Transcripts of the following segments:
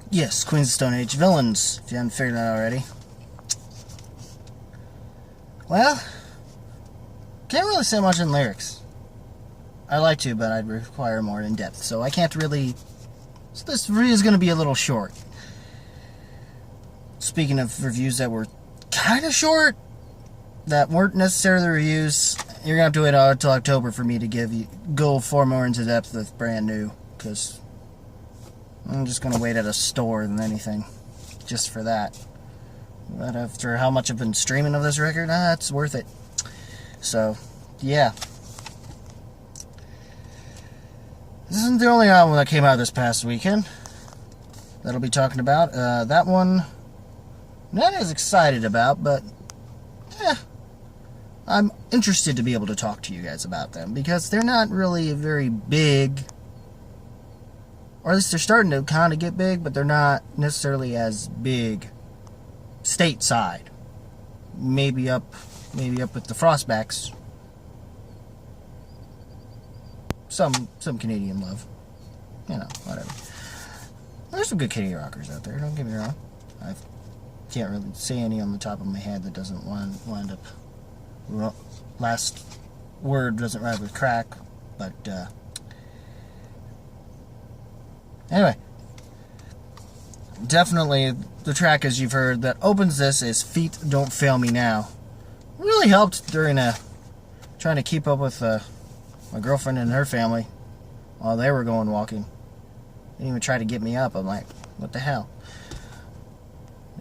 Yes, Queens of Stone Age Villains, if you haven't figured that out already. Well, can't really say much in lyrics. I'd like to, but I'd require more in-depth, so I can't really... So this review is going to be a little short. Speaking of reviews that were kind of short, that weren't necessarily reviews, you're going to have to wait until October for me to go far more into depth with brand new, because I'm just going to wait at a store than anything, just for that. But after how much I've been streaming of this record, it's worth it. So, yeah. This isn't the only album that came out this past weekend that I'll be talking about. That one, not as excited about, but I'm interested to be able to talk to you guys about them, because they're not really very big. Or at least they're starting to kind of get big, but they're not necessarily as big stateside. Maybe up with the Frostbacks. Some Canadian love. You know, whatever. There's some good Canadian rockers out there, don't get me wrong. I can't really say any on the top of my head that doesn't wind up... Last word doesn't rhyme with crack, but... Anyway, definitely the track, as you've heard, that opens this is Feet Don't Fail Me Now. Really helped during trying to keep up with my girlfriend and her family while they were going walking. They didn't even try to get me up. I'm like, what the hell?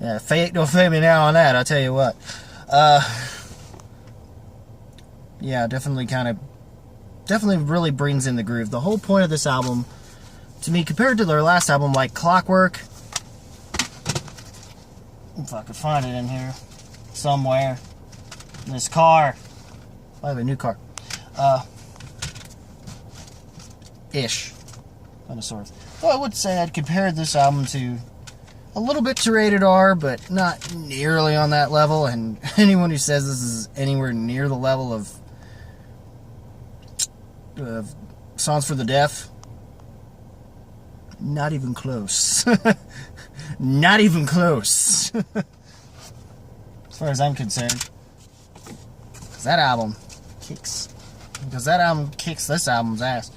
Yeah, Feet Don't Fail Me Now on that, I'll tell you what. Yeah, definitely really brings in the groove. The whole point of this album, to me, compared to their last album, like Clockwork, if I could find it in here somewhere, in this car, I have a new car, ish, kind of sort of. Well, I would say I'd compare this album to a little bit to Rated R, but not nearly on that level, and anyone who says this is anywhere near the level of Songs for the Deaf, not even close. Not even close. As far as I'm concerned. Because that album kicks this album's ass.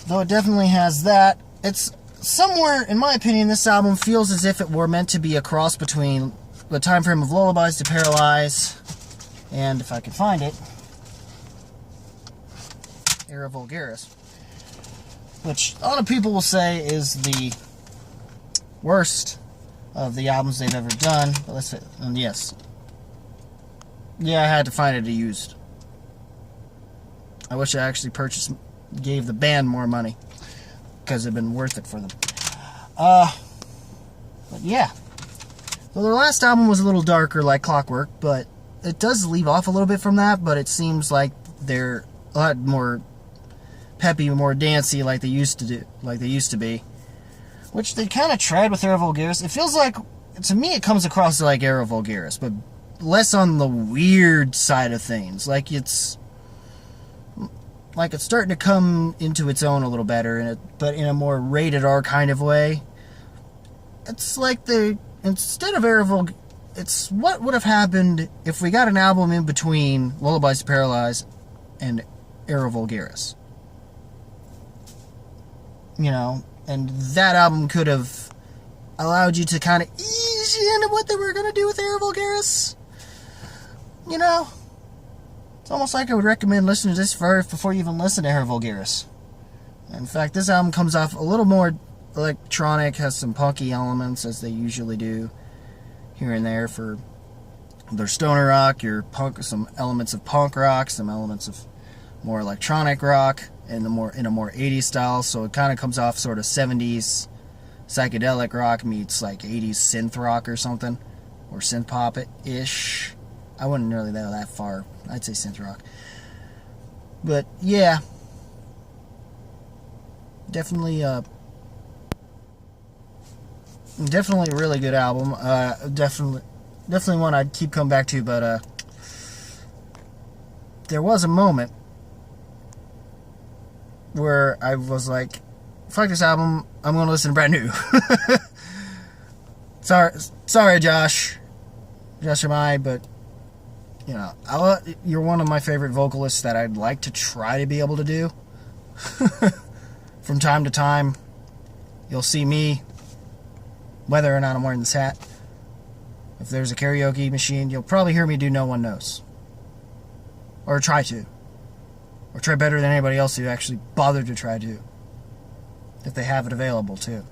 Though it definitely has that. It's somewhere, in my opinion, this album feels as if it were meant to be a cross between the time frame of Lullabies to Paralyze and, if I could find it, Era Vulgaris, which a lot of people will say is the worst of the albums they've ever done. But yes. Yeah, I had to find it used. I wish I actually gave the band more money, because it'd been worth it for them. But yeah. So their last album was a little darker, like Clockwork, but it does leave off a little bit from that, but it seems like they're a lot more peppy, more dancey, like they used to be, which they kind of tried with Era Vulgaris. It feels like, to me, it comes across like Era Vulgaris, but less on the weird side of things. Like it's starting to come into its own a little better, but in a more Rated R kind of way. It's like instead of Era Vulgaris, it's what would have happened if we got an album in between Lullabies to Paralyze and Era Vulgaris. You know, and that album could have allowed you to kind of ease you into what they were going to do with Era Vulgaris. You know, it's almost like I would recommend listening to this first before you even listen to Era Vulgaris. In fact, this album comes off a little more electronic, has some punky elements, as they usually do here and there for their stoner rock, some elements of punk rock, some elements of more electronic rock, and in a more 80s style, so it kind of comes off sort of 70s psychedelic rock meets like 80s synth rock or something, or synth pop-ish. I wouldn't really go that far. I'd say synth rock. But yeah, definitely a really good album. Definitely one I'd keep coming back to. But there was a moment where I was like, fuck this album, I'm going to listen to brand new. Sorry, Josh and I, but, you know, you're one of my favorite vocalists that I'd like to try to be able to do. From time to time, you'll see me, whether or not I'm wearing this hat. If there's a karaoke machine, you'll probably hear me do No One Knows. Or try to. Or try better than anybody else who actually bothered to try to. If they have it available, too.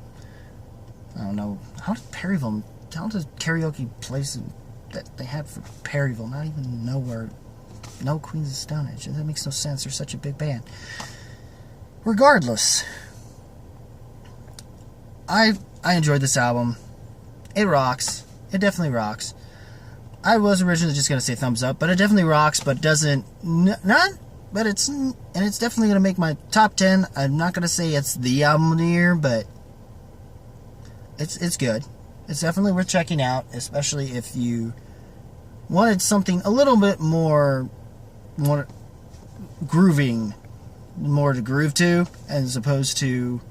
I don't know. How does karaoke place that they had for Perryville not even nowhere? No Queens of Stone Age. That makes no sense. They're such a big band. Regardless, I enjoyed this album. It rocks. It definitely rocks. I was originally just going to say thumbs up, but it definitely rocks, but doesn't... But it's definitely going to make my top 10. I'm not going to say it's the album of the year, but it's good. It's definitely worth checking out, especially if you wanted something a little bit more grooving, more to groove to, as opposed to,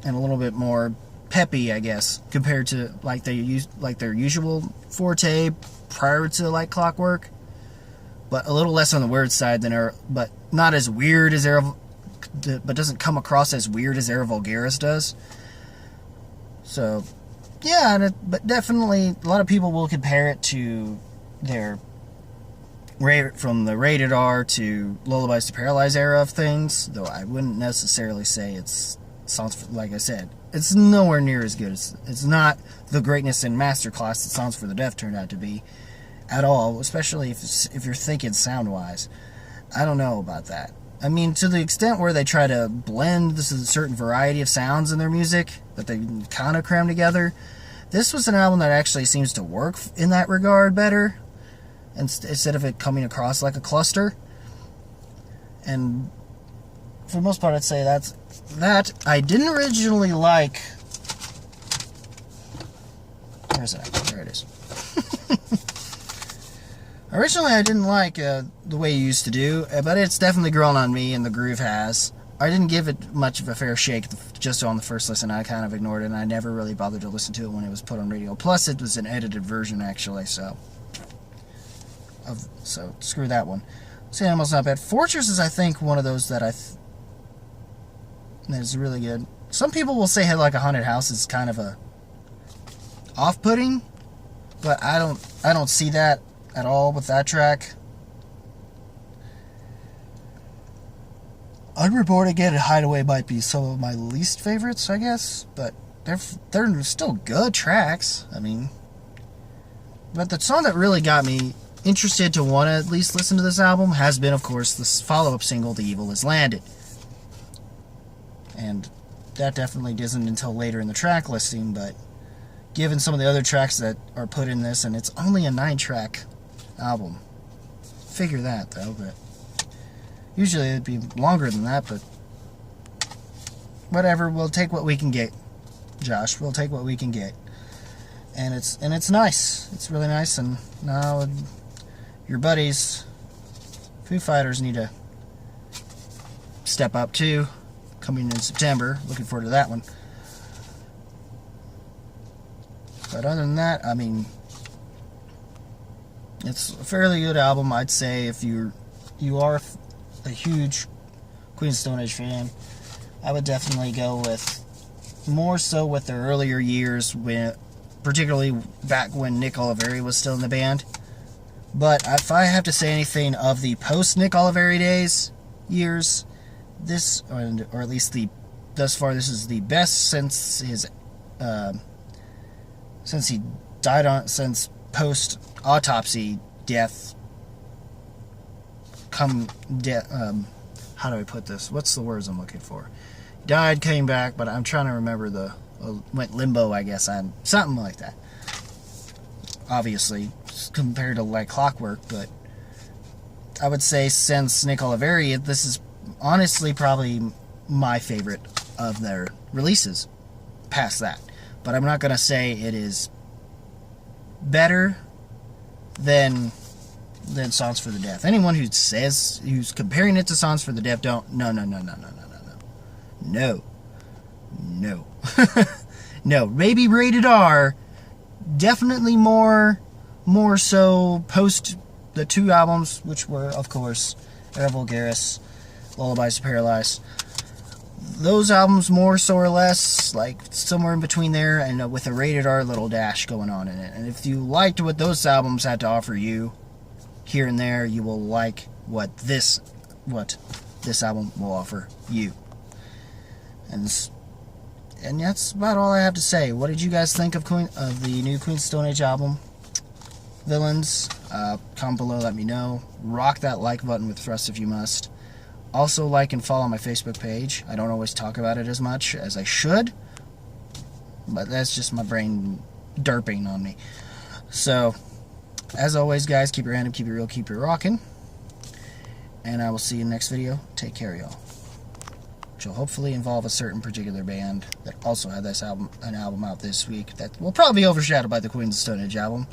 and a little bit more peppy, I guess, compared to like their usual forte prior to like Clockwork. But a little less on the weird side but not as weird as but doesn't come across as weird as Era Vulgaris does. So, yeah, but definitely a lot of people will compare it to their from the Rated R to Lullabies to Paralyze era of things, though I wouldn't necessarily say like I said, it's nowhere near as good. It's not the greatness and masterclass that Songs for the Deaf turned out to be. At all, especially if you're thinking sound-wise. I don't know about that. I mean, to the extent where they try to blend this is a certain variety of sounds in their music that they kind of cram together, this was an album that actually seems to work in that regard better, instead of it coming across like a cluster. And for the most part, I'd say that I didn't originally like... Where's it at? There it is. Originally, I didn't like the way you used to do, but it's definitely grown on me, and the groove has. I didn't give it much of a fair shake just on the first listen. I kind of ignored it, and I never really bothered to listen to it when it was put on radio. Plus, it was an edited version, actually, so screw that one. So, Animal's not bad. Fortress is, I think, one of those that that is really good. Some people will say Head Like a Haunted House is kind of a off-putting, but I don't see that at all with that track. Unreported Again and Hideaway might be some of my least favorites, I guess, but they're still good tracks. I mean, but the song that really got me interested to want to at least listen to this album has been, of course, this follow-up single, The Evil Has Landed. And that definitely isn't until later in the track listing, but given some of the other tracks that are put in this, and it's only a 9-track album. Figure that, though, but usually it'd be longer than that, but whatever, we'll take what we can get, Josh. We'll take what we can get. And it's nice. It's really nice, and now your buddies, Foo Fighters, need to step up, too, coming in September. Looking forward to that one. But other than that, I mean, it's a fairly good album, I'd say. If you are a huge Queen of Stone Age fan, I would definitely go with more so with their earlier years, particularly back when Nick Oliveri was still in the band. But if I have to say anything of the post-Nick Oliveri years, this, or at least thus far, this is the best since his, since he died since post-autopsy death, how do I put this? What's the words I'm looking for? He died, came back, but I'm trying to remember the went limbo, I guess, on something like that. Obviously, compared to like Clockwork, but I would say since Nick Oliveri, this is honestly probably my favorite of their releases. Past that, but I'm not gonna say it is better than Songs for the Deaf. Anyone who says, who's comparing it to Songs for the Deaf, don't, no. No, maybe Rated R, definitely more so post the 2 albums, which were, of course, Era Vulgaris, Lullabies to Paralyze. Those albums more so or less, like somewhere in between there, and with a Rated R little dash going on in it. And if you liked what those albums had to offer you, here and there, you will like what this album will offer you. And that's about all I have to say. What did you guys think of the new Queen Stone Age album, Villains? Comment below, let me know. Rock that like button with thrust if you must. Also, like and follow my Facebook page. I don't always talk about it as much as I should, but that's just my brain derping on me. So, as always, guys, keep your hand up, keep it real, keep it rocking. And I will see you in the next video. Take care, y'all. Which will hopefully involve a certain particular band that also had an album out this week that will probably be overshadowed by the Queens of Stone Age album.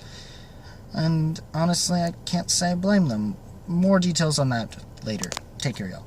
And honestly, I can't say I blame them. More details on that later. Take care, y'all.